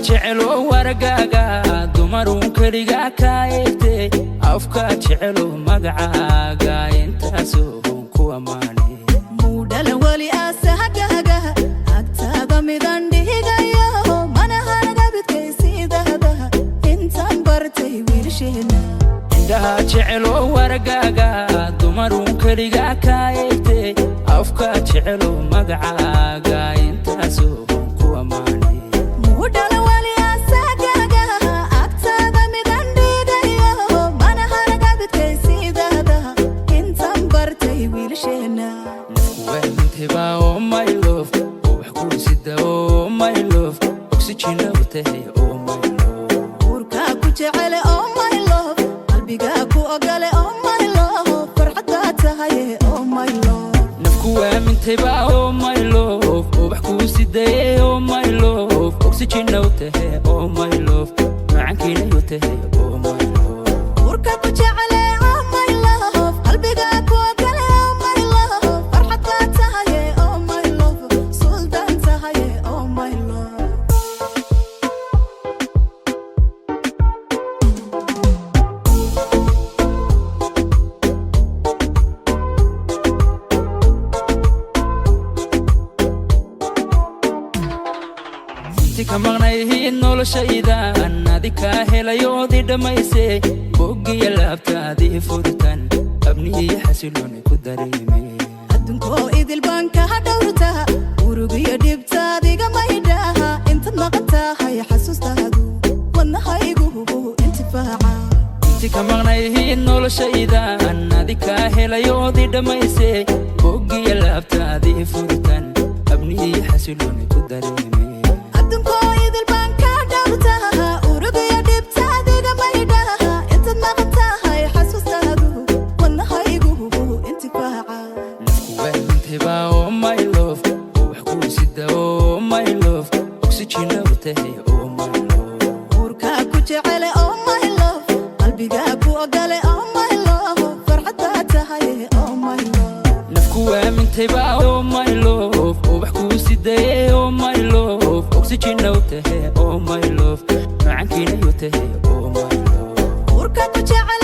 جعلوا ورقاقا دمرون كريقا كايتي أفكا جعلوا مقعاقا ينتاسوهم كواماني مودل ولي أسهقاقا أكتاقا ميدان ديقايا مانا هارقا بتكيسي دهدها انتان برتي ويرشينا عندها جعلوا ورقاقا دمرون كريقا كايتي أفكا جعلوا مقعاقا ينتاسوهم كواماني مودل ولي أسهقاقا أكتاقا ميدان ديقايا مانا هارقا بتكيسي دهدها انتان برتي ويرشينا وانتبا oh my love وبحكو سيدا oh my love أكسجينا وتهي oh my love وركا كجعل oh my love قلبيقا كو أقل oh my love فرحتا تهي oh my love نفكو وانتبا oh my love وبحكو سيدا oh my love أكسجينا وتهي oh my love معاكينا وتهي oh my love وركا كجعل oh my love قلبيقا كو أقل oh my love فرحتا تهي oh my love سلطان تهي oh my love intika maqnayhiin noloshaydan adikaa helayoodii dhammaysay boggiya laabtaadii furitan abnihiyo xasilooni ku dareemay adduunkoo idil baan kaa dhowrtaa urugiyo dhibtaadiga maydhaha intaad maqan tahay xasuustaadu wadnahaygu intifaaca intika maqnayhiin noloshaydan adikaa helayoodii dhammaysay boggiya laabtaadii furitan abnihiyo xasilooni ku dareemay adduunkoo idil baan kaa dhowrtaa urugiyo dhibtaadiga maydhaha intaad maqan tahay xasuustaadu wadnahaygu intifaaca وانتبا oh my love وبحكو سيدا oh my love أكسجينا وتهي oh my love وركا كجعل oh my love قلبيقا كو أقل oh my love فرحتا تهي oh my love نفكو وانتبا oh my love وبحكو سيدا oh my love أكسجينا وتهي oh my love معاكينا وتهي oh my love وركا كجعل